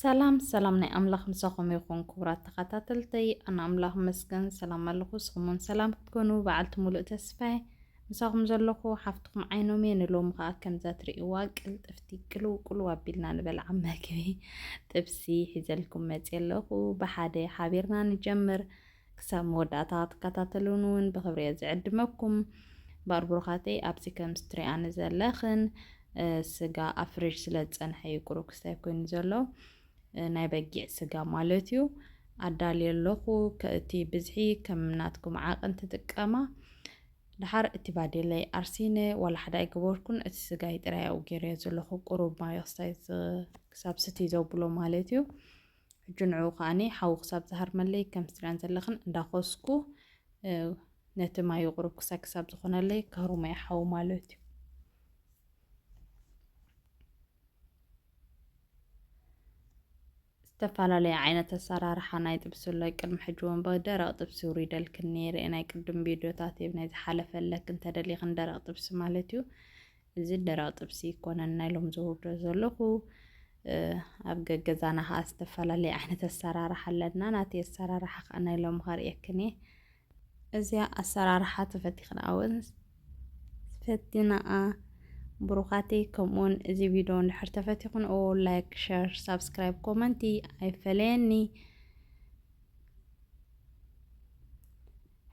ሰላም ናይ ኣምላኽ ምሳኹም ይኹን ክቡራት ተኸታተልተይ ኣነ ኣምላኽ መስገን ሰላም ኣለኹ ስኹምን ሰላም ክትኮኑ በዓልቲ ሙሉእ ተስፋይ ምሳኹም ዘለኹ ሓፍትኩም ዓይኖም እየ ንሎም ከዓ ከምዛ ትርእይዋ ቅልጥፍቲ ቅልውቅሉ ኣቢልና ንበልዓ መግቢ ጥብሲ ሒዘልኩም መፅእ ኣለኹ ብሓደ ሓቢርና ንጀምር ክሳብ መወዳእታ ትከታተሉን እውን ብክብሪ እየ ዝዕድመኩም ባርቡርኻተይ ኣብዚ ከም ስትሪኣኒ ዘለኽን ስጋ ኣብ ፍሪጅ ስለ ዝፀንሐ እዩ ቁሩብ ክስታይ ኮይኑ ዘሎ ናይ በጊዕ ስጋ ማለት እዩ ኣዳልየ ኣለኹ ከእቲ ብዝሒ ከም ናትኩም ዓቕን ትጥቀማ ድሓር እቲ ባዴለይ ኣርሲነ ዋላ ሓደ ኣይገበርኩን እቲ ስጋይ ጥራይ ኣብኡ ገይረዮ ዘለኹ ቁሩብ ማዮ ክስታይ ክሳብ ስቲ ዘብሎ ማለት እዩ ሕጂ ንዑ ከዓኒ ሓዊ ክሳብ ዝሃርመለይ ከም ስትሪኣን ዘለኽን እንዳኾስኩ ነቲ ማዮ ቁሩብ ክሳብ ዝኾነለይ ከህሩመይ ሓዊ ማለት እዩ ዝተፈላለዩ ዓይነት ኣሰራርሓ ናይ ጥብሲ ኣሎ ቅድሚ ሕጂ እውን ብደረቕ ጥብሲ ውሪደልክን ነይረ ናይ ቅድም ቪድዮታት ናይ ዝሓለፈለክ እንተደሊኽን ደረቕ ጥብሲ ማለት እዩ እዚ ደረቕ ጥብሲ ይኮነን ናይ ሎም ዘውርዶ ዘለኹ ኣብ ገዛና ከዓ ዝተፈላለዩ ዓይነት ኣሰራርሓ ኣለና ናተይ ኣሰራርሓ ከዓ ናይ ሎም ከርእየክን እየ እዚኣ ኣሰራርሓ ተፈቲኽና እውን ፈቲናኣ ብሩኻተይ ከምኡውን እዚ ቪድዮ እንድሕር ተፈቲኹን ላይክ ሸር ሳብስክራይብ ኮመንቲ ኣይፈለየኒ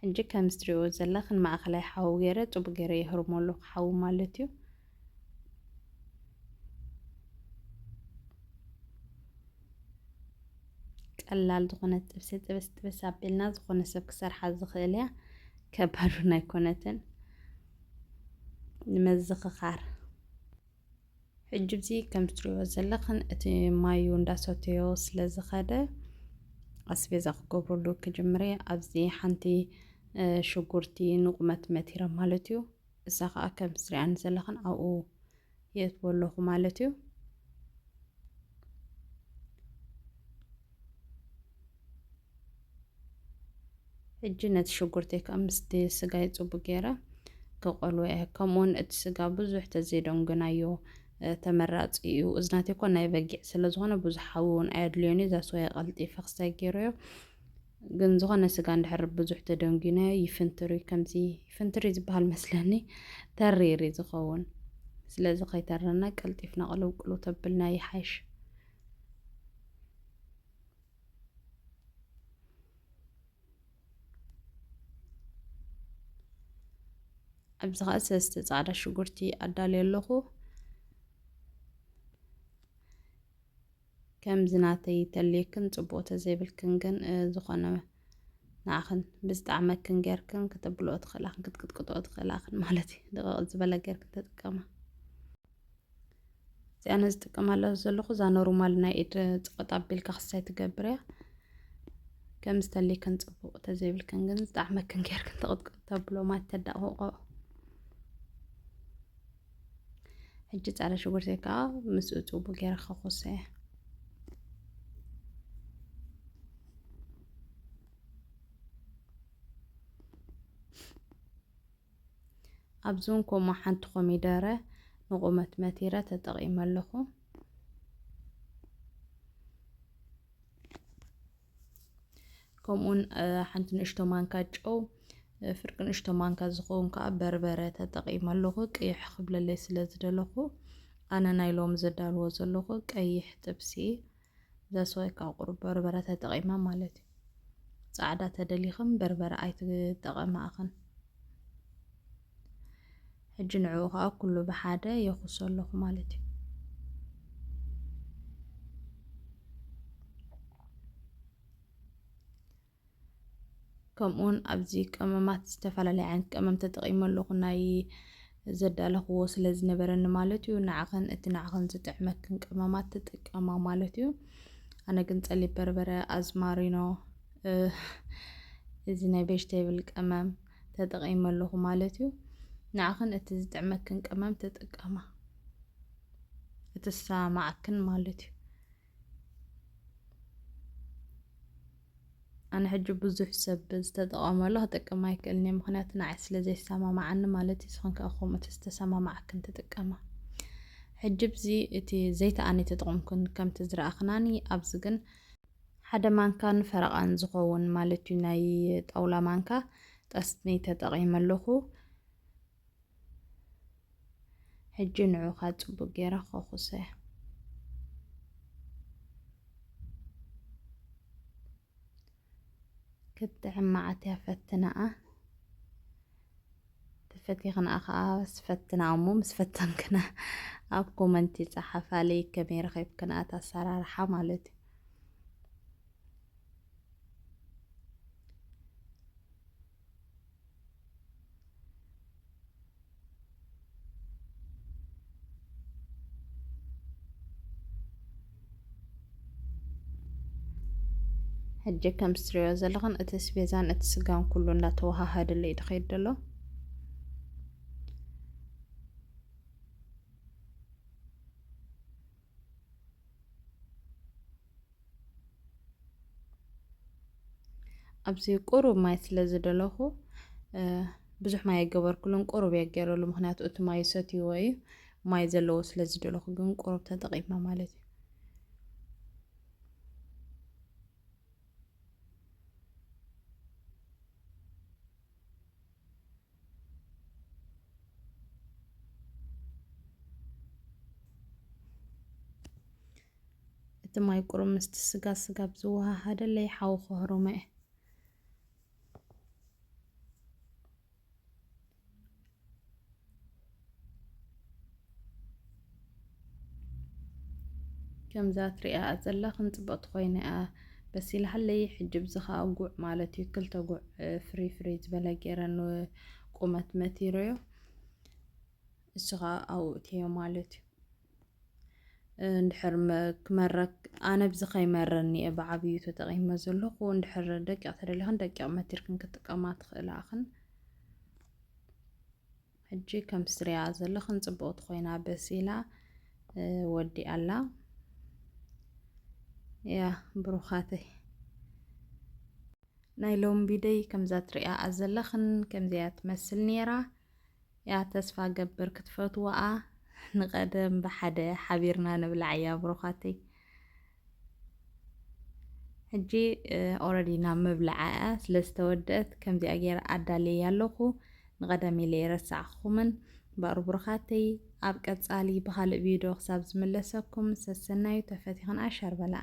ሕጂ ከም ትሪእዎ ዘለኽን ማእኸላይ ሓዊ ገይረ ፅቡቅ ገይረ የህርመሉ ሓዊ ማለት እዩ ቀላል ዝኾነ ጥብስ ኣቢልና ዝኾነ ሰብ ክሰርሓ ዝኽእል እያ ከባድ እውን ኣይኮነትን ንመዝኽኻር ሕጂ ብዚ ከም ትሪእዎ ዘለኽን እቲ ማዩ እንዳሰተዮ ስለ ዝኸደ ኣስቤዛ ክገብረሉ ክጅምረ ኣብዚ ሓንቲ ሽጉርቲ ንቑመት መቲረ ማለት እዩ እሳ ከዓ ከም ትሪኣኒ ዘለኽን ኣብኡ የትወለኹ ማለት እዩ ሕጂ ነቲ ሽጉርተይ ከዓ ምስቲ ስጋይ ፅቡቅ ገይረ ክቆልዎ እየ ከምኡውን እቲ ስጋ ብዙሕ ተዘይደንግናዮ ተመራፂ እዩ እዝናተይ እኳ ናይ በጊዕ ስለ ዝኾነ ብዙሕ ሓዊ እውን ኣየድልዮን እዩ ዛስዋየ ቀልጢፈ ክስታይ ገይረዮ ግን ዝኾነ ስጋ እንድሕር ብዙሕ ተደንጊናዮ ይፍንትር ከምዚ ይፍንትር ዝበሃል መስለኒ ተሪር ዝኸውን ስለዚ ከይተረና ቀልጢፍና ቅልውቅሉ ተብልና ይሓይሽ ኣብዚ ከዓ ሰለስተ ፃዕዳ ሽጉርቲ ኣዳልየ ኣለኹ ከምዚ ናተይ ተልየክን ፅቡቅ ተዘይብልክን ግን ዝኾነ ንዓኽን ብዝጣዕመክን ጌርክን ክተብልኦ ትኽእላኽን ክትቅጥቅጥኦ ትኽእላኽን ማለት እዩ ደቐቕ ዝበለ ጌርክን ተጥቀማ እዚኣ ኣነ ዝጥቀማላ ዘለኹ እዛ ኖርማል ናይ ኢድ ፀቕጥ ኣቢልካ ክስታይ ትገብር እያ ከምዚ ተልየክን ፅቡቅ ተዘይብልክን ግን ዝጣዕመክን ጌርክን ተቕጥቅጥ ተብሎ ማለት ተዳቕቆ ሕጂ ፃዕዳ ሽጉርተይ ከዓ ምስኡ ፅቡቅ ጌረ ከኾሰ እየ ኣብዚ እውን ከምኡ ሓንቲ ኮሚደረ ንቑመት መቲረ ተጠቒመ ኣለኹ ከምኡውን ሓንቲ ንእሽቶ ማንካ ጨው ፍርቂ ንእሽቶ ማንካ ዝኸውን ከዓ በርበረ ተጠቒመ ኣለኹ ቅይሕ ክብለለይ ስለ ዝደለኹ ኣነ ናይ ሎም ዘዳልዎ ዘለኹ ቀይሕ ጥብሲ ዘስዋይ ካብ ቁሩብ በርበረ ተጠቒመ ማለት እዩ ፃዕዳ ተደሊኽን በርበረ ኣይትጠቐማእኽን ሕጂ ንዕኡ ከዓ ኩሉ ብሓደ የኹሶ ኣለኹ ማለት እዩ ከምኡውን ኣብዚ ቀመማት ዝተፈላለዩ ዓይነት ቀመም ተጠቒመ ኣለኹ ናይ ዘዳለኽዎ ስለ ዝነበረኒ ማለት እዩ ንዓኸን እቲ ንዓኸን ዝጥዕመክን ቀመማት ትጥቀማ ማለት እዩ ኣነ ግን ፀሊም በርበረ ኣዝማሪኖ እዚ ናይ ቬጅቴብል ቀመም ተጠቒመ ኣለኹ ማለት እዩ ንዓኸን እቲ ዝጥዕመክን ቀመም ተጥቀማ እቲ ዝሰማዓክን ማለት እዩ ኣነ ሕጂ ብዙሕ ሰብ ዝተጠቐመሉ ክጥቀም ኣይክእልን እየ ምክንያቱ ንዓይ ስለ ዘይሰማማዓኒ ማለት እዩ ንስኹም ከ ከምኡ ዝተሰማማዓክን ትጥቀማ ሕጂ ብዚ እቲ ዘይተኣኒ ተጠቒምኩን ከም ትዝረኣኽናኒ ኣብዚ ግን ሓደ ማንካን ፈረቓን ዝኸውን ማለት እዩ ናይ ጣውላ ማንካ ጠስኒ ተጠቒመ ኣለኹ ሕጂ ንዑ ካ ጽቡቕ ጌራ ከኹሰያ ክትዕማዓት ፈትናኣ ተፈቲኽና ከዓ ስፈትና እሞ ምስ ፈተንክና ኣብ ኮመንቲ ጻሓፋለይ ከመይ ረኺብክና እታ ኣሰራርሓ ማለት እዩ ሕጂ ከም ስትሪዮ ዘለኹን እቲ ስቤዛን እቲ ስጋን ኩሉ እንዳተዋሃሃደለ እዩ ድኸይድ ደሎ ኣብዚ ቁሩብ ማይ ስለ ዝደለኹ ብዙሕ ማይ ኣይገበርኩሉን ቁሩብ እየ ገይረሉ ምክንያቱ እቲ ማይ ሰትይዎ እዩ ማይ ዘለዎ ስለ ዝደለኹ ግን ቁሩብ ተጠቒመ ማለት እዩ እቲ ማይ ቁሩብ ምስቲ ስጋ ብዝወሃሃደለይ ሓዊ ክህሩመ እየ ከምዛ ትሪኣ ዘለኽን ጽብቕቲ ኮይና በሲላ ሃለይ ሕጂ ብዚ ከዓ ጉዕ ማለት እዩ ክልተ ጉዕ ፍሪ ዝበለ ገይረን ቁመት መቲሮዮ እሱ ከዓ ኣብኡ እትዮ ማለት እዩ እንድሕር ክመረክ ኣነ ብዚ ከይመረኒ እየ ብዓብዩ ተጠቒመ ዘለኹ እንድሕር ደቂቕ ተደሊኽን ደቂቕ መቲርክን ክትጥቀማ ትኽእል ኣኽን ሕጂ ከም ትሪኣ ዘለኽን ጽብቕቲ ኮይና በሲላ ወዲኣላ ያ ብሩኻተይ ናይ ሎም ቢደይ ከምዛ ትሪኣ ዘለኽን ከምዚያ ትመስል ነይራ ያ ተስፋ ገብር ክትፈትውኣ ንቐደም ብሓደ ሓቢርና ንብላዕ እያ ብሩኻተይ ሕጂ ኦልሬዲ ናብ ምብላዕ እያ ስለ ዝተወድአት ከምዚኣ ገይረ ኣዳልየ ኣለኹ ንቐደም ኢለ የረሳዕኹምን ባሩ ብሩኻተይ ኣብ ቀጻሊ ብኻልእ ቪድዮ ክሳብ ዝምለሰኩም ሰሰናዩ ተፈቲኽን ኣሸር በላ